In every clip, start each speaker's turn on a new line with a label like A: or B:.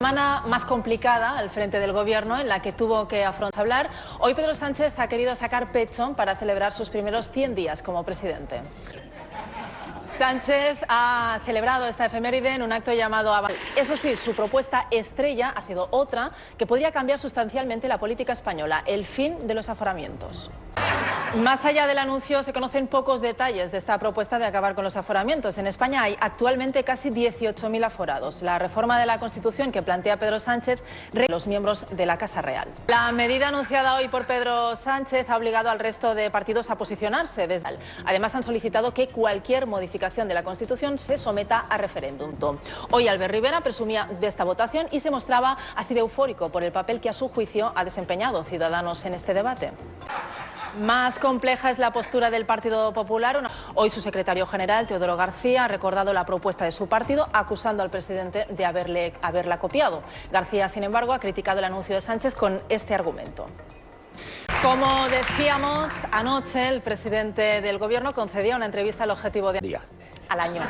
A: Semana más complicada al frente del gobierno, en la que tuvo que hablar. Hoy Pedro Sánchez ha querido sacar pecho para celebrar sus primeros 100 días como presidente. Sánchez ha celebrado esta efeméride en un acto llamado Avanzar. Eso sí, su propuesta estrella ha sido otra que podría cambiar sustancialmente la política española: el fin de los aforamientos. Más allá del anuncio, se conocen pocos detalles de esta propuesta de acabar con los aforamientos. En España hay actualmente casi 18.000 aforados. La reforma de la Constitución que plantea Pedro Sánchez los miembros de la Casa Real. La medida anunciada hoy por Pedro Sánchez ha obligado al resto de partidos a posicionarse. Además, han solicitado que cualquier modificación de la Constitución se someta a referéndum. Hoy Albert Rivera presumía de esta votación y se mostraba así de eufórico por el papel que a su juicio ha desempeñado Ciudadanos en este debate. Más compleja es la postura del Partido Popular. Hoy su secretario general, Teodoro García, ha recordado la propuesta de su partido, acusando al presidente de haberla copiado. García, sin embargo, ha criticado el anuncio de Sánchez con este argumento. Como decíamos, anoche el presidente del gobierno concedía una entrevista al Objetivo al año.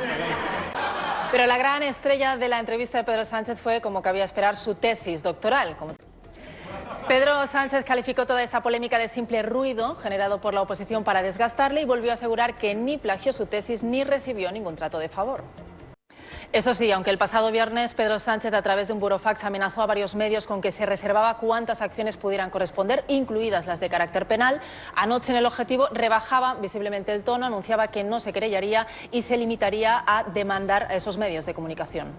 A: Pero la gran estrella de la entrevista de Pedro Sánchez fue, como cabía esperar, su tesis doctoral. Pedro Sánchez calificó toda esta polémica de simple ruido generado por la oposición para desgastarle y volvió a asegurar que ni plagió su tesis ni recibió ningún trato de favor. Eso sí, aunque el pasado viernes Pedro Sánchez, a través de un burofax, amenazó a varios medios con que se reservaba cuántas acciones pudieran corresponder, incluidas las de carácter penal, anoche en El Objetivo rebajaba visiblemente el tono, anunciaba que no se querellaría y se limitaría a demandar a esos medios de comunicación.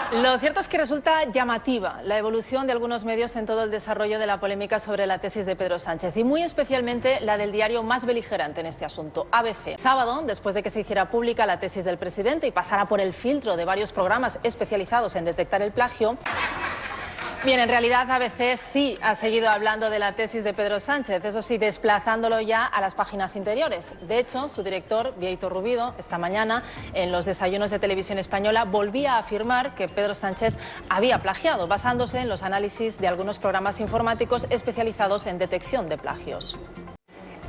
A: Lo cierto es que resulta llamativa la evolución de algunos medios en todo el desarrollo de la polémica sobre la tesis de Pedro Sánchez, y muy especialmente la del diario más beligerante en este asunto, ABC. Sábado, después de que se hiciera pública la tesis del presidente y pasara por el filtro de varios programas especializados en detectar el plagio, bien, en realidad ABC sí ha seguido hablando de la tesis de Pedro Sánchez, eso sí, desplazándolo ya a las páginas interiores. De hecho, su director, Bieito Rubido, esta mañana, en los desayunos de Televisión Española, volvía a afirmar que Pedro Sánchez había plagiado, basándose en los análisis de algunos programas informáticos especializados en detección de plagios.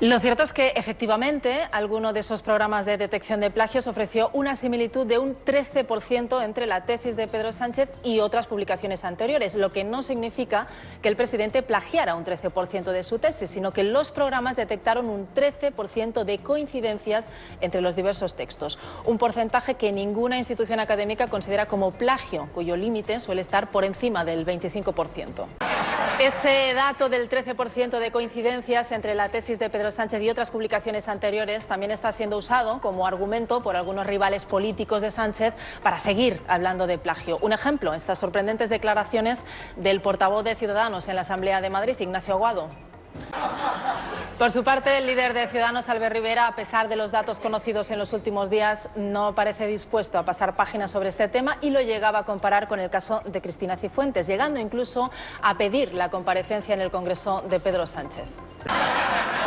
A: Lo cierto es que, efectivamente, alguno de esos programas de detección de plagios ofreció una similitud de un 13% entre la tesis de Pedro Sánchez y otras publicaciones anteriores, lo que no significa que el presidente plagiara un 13% de su tesis, sino que los programas detectaron un 13% de coincidencias entre los diversos textos, un porcentaje que ninguna institución académica considera como plagio, cuyo límite suele estar por encima del 25%. Ese dato del 13% de coincidencias entre la tesis de Pedro Sánchez y otras publicaciones anteriores también está siendo usado como argumento por algunos rivales políticos de Sánchez para seguir hablando de plagio. Un ejemplo, estas sorprendentes declaraciones del portavoz de Ciudadanos en la Asamblea de Madrid, Ignacio Aguado. Por su parte, el líder de Ciudadanos, Albert Rivera, a pesar de los datos conocidos en los últimos días, no parece dispuesto a pasar páginas sobre este tema y lo llegaba a comparar con el caso de Cristina Cifuentes, llegando incluso a pedir la comparecencia en el Congreso de Pedro Sánchez.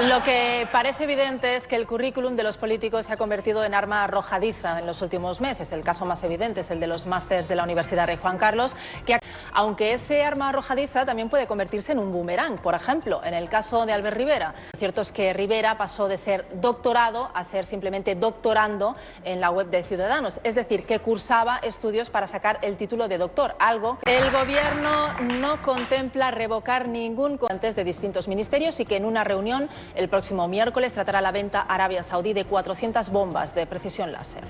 A: Lo que parece evidente es que el currículum de los políticos se ha convertido en arma arrojadiza en los últimos meses. El caso más evidente es el de los másters de la Universidad Rey Juan Carlos, que, aunque ese arma arrojadiza también puede convertirse en un boomerang. Por ejemplo, en el caso de Albert Rivera. Lo cierto es que Rivera pasó de ser doctorado a ser simplemente doctorando en la web de Ciudadanos, es decir, que cursaba estudios para sacar el título de doctor, algo que el gobierno no contempla revocar ningún antes de distintos ministerios, y que en una reunión el próximo miércoles tratará la venta a Arabia Saudí de 400 bombas de precisión láser.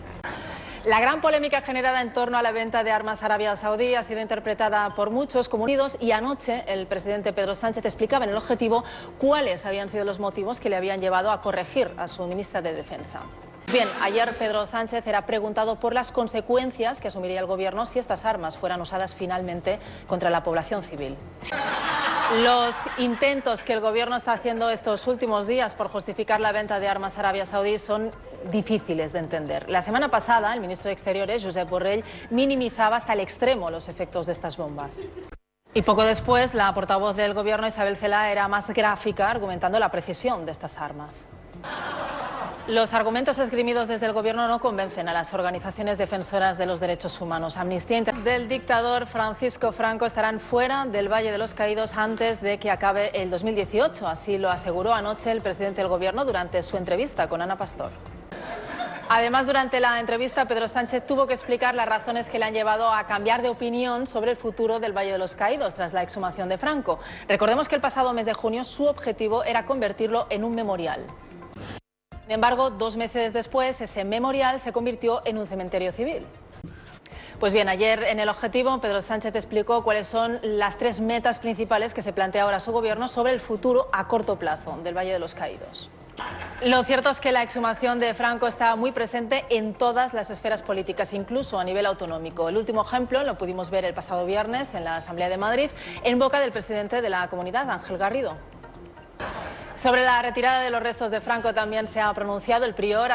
A: La gran polémica generada en torno a la venta de armas a Arabia Saudí ha sido interpretada por muchos como unidos, y anoche el presidente Pedro Sánchez explicaba en El Objetivo cuáles habían sido los motivos que le habían llevado a corregir a su ministra de Defensa. Bien, ayer Pedro Sánchez era preguntado por las consecuencias que asumiría el gobierno si estas armas fueran usadas finalmente contra la población civil. Los intentos que el gobierno está haciendo estos últimos días por justificar la venta de armas a Arabia Saudí son difíciles de entender. La semana pasada, el ministro de Exteriores, Josep Borrell, minimizaba hasta el extremo los efectos de estas bombas. Y poco después, la portavoz del gobierno, Isabel Celaá, era más gráfica, argumentando la precisión de estas armas. Los argumentos esgrimidos desde el gobierno no convencen a las organizaciones defensoras de los derechos humanos. Amnistía Internacional del dictador Francisco Franco estarán fuera del Valle de los Caídos antes de que acabe el 2018. Así lo aseguró anoche el presidente del gobierno durante su entrevista con Ana Pastor. Además, durante la entrevista, Pedro Sánchez tuvo que explicar las razones que le han llevado a cambiar de opinión sobre el futuro del Valle de los Caídos tras la exhumación de Franco. Recordemos que el pasado mes de junio su objetivo era convertirlo en un memorial. Sin embargo, 2 meses después, ese memorial se convirtió en un cementerio civil. Pues bien, ayer en El Objetivo, Pedro Sánchez explicó cuáles son las 3 metas principales que se plantea ahora su gobierno sobre el futuro a corto plazo del Valle de los Caídos. Lo cierto es que la exhumación de Franco está muy presente en todas las esferas políticas, incluso a nivel autonómico. El último ejemplo lo pudimos ver el pasado viernes en la Asamblea de Madrid, en boca del presidente de la comunidad, Ángel Garrido. Sobre la retirada de los restos de Franco también se ha pronunciado el prior,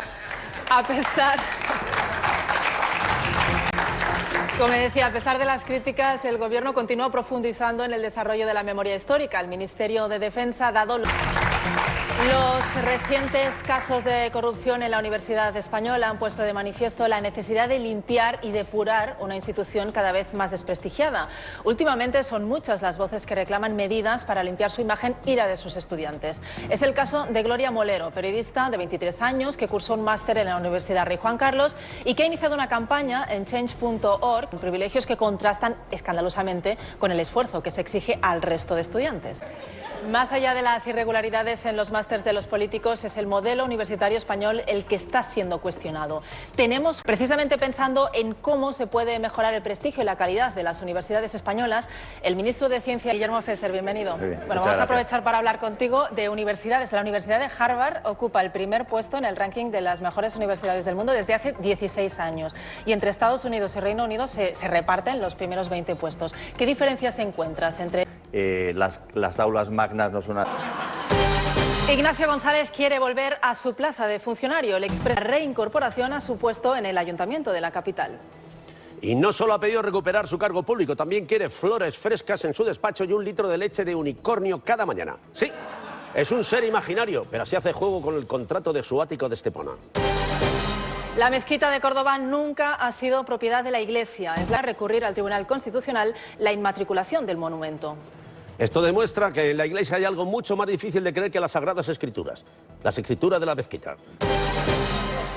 A: Como decía, a pesar de las críticas, el Gobierno continúa profundizando en el desarrollo de la memoria histórica. El Ministerio de Defensa ha dado los recientes casos de corrupción en la Universidad Española han puesto de manifiesto la necesidad de limpiar y depurar una institución cada vez más desprestigiada. Últimamente son muchas las voces que reclaman medidas para limpiar su imagen y la de sus estudiantes. Es el caso de Gloria Molero, periodista de 23 años que cursó un máster en la Universidad Rey Juan Carlos y que ha iniciado una campaña en change.org con privilegios que contrastan escandalosamente con el esfuerzo que se exige al resto de estudiantes. Más allá de las irregularidades en los másters de los políticos, es el modelo universitario español el que está siendo cuestionado. Tenemos, precisamente pensando en cómo se puede mejorar el prestigio y la calidad de las universidades españolas, el ministro de Ciencia, Guillermo Fesser, bienvenido.
B: Muy bien,
A: bueno, vamos a aprovechar para hablar contigo de universidades. La Universidad de Harvard ocupa el primer puesto en el ranking de las mejores universidades del mundo desde hace 16 años. Y entre Estados Unidos y Reino Unido se reparten los primeros 20 puestos. ¿Qué diferencias encuentras entre...?
B: Las aulas magnas no son...
A: Ignacio González quiere volver a su plaza de funcionario. Le expresa reincorporación a su puesto en el ayuntamiento de la capital.
C: Y no solo ha pedido recuperar su cargo público, también quiere flores frescas en su despacho y 1 litro de leche de unicornio cada mañana. Sí, es un ser imaginario, pero así hace juego con el contrato de su ático de Estepona.
A: La mezquita de Córdoba nunca ha sido propiedad de la Iglesia. Es la recurrir al Tribunal Constitucional la inmatriculación del monumento.
C: Esto demuestra que en la Iglesia hay algo mucho más difícil de creer que las Sagradas Escrituras. Las escrituras de la mezquita.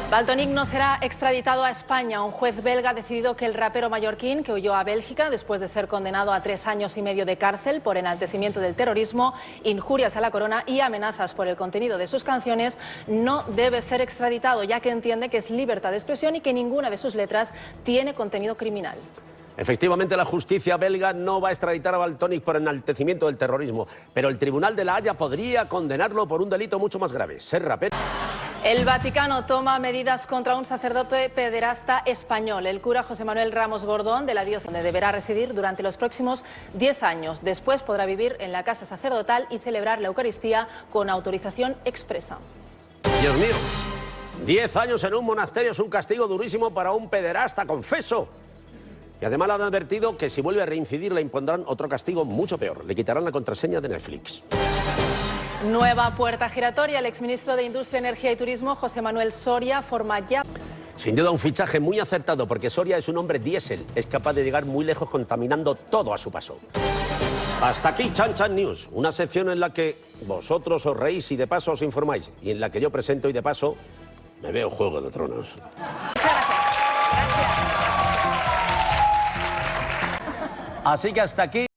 A: Valtonyc no será extraditado a España. Un juez belga ha decidido que el rapero mallorquín, que huyó a Bélgica después de ser condenado a 3 años y medio de cárcel por enaltecimiento del terrorismo, injurias a la corona y amenazas por el contenido de sus canciones, no debe ser extraditado, ya que entiende que es libertad de expresión y que ninguna de sus letras tiene contenido criminal.
C: Efectivamente, la justicia belga no va a extraditar a Valtonyc por enaltecimiento del terrorismo, pero el Tribunal de La Haya podría condenarlo por un delito mucho más grave, ser rapero.
A: El Vaticano toma medidas contra un sacerdote pederasta español. El cura José Manuel Ramos Gordón, de la diócesis, donde deberá residir durante los próximos 10 años. Después podrá vivir en la casa sacerdotal y celebrar la Eucaristía con autorización expresa.
C: Dios mío, 10 años en un monasterio es un castigo durísimo para un pederasta, confeso. Y además le han advertido que si vuelve a reincidir le impondrán otro castigo mucho peor. Le quitarán la contraseña de Netflix.
A: Nueva puerta giratoria. El exministro de Industria, Energía y Turismo, José Manuel Soria, forma ya...
C: Sin duda un fichaje muy acertado, porque Soria es un hombre diésel. Es capaz de llegar muy lejos contaminando todo a su paso. Hasta aquí Chan Chan News, una sección en la que vosotros os reís y de paso os informáis. Y en la que yo presento y de paso me veo Juego de Tronos.
B: Así que hasta aquí.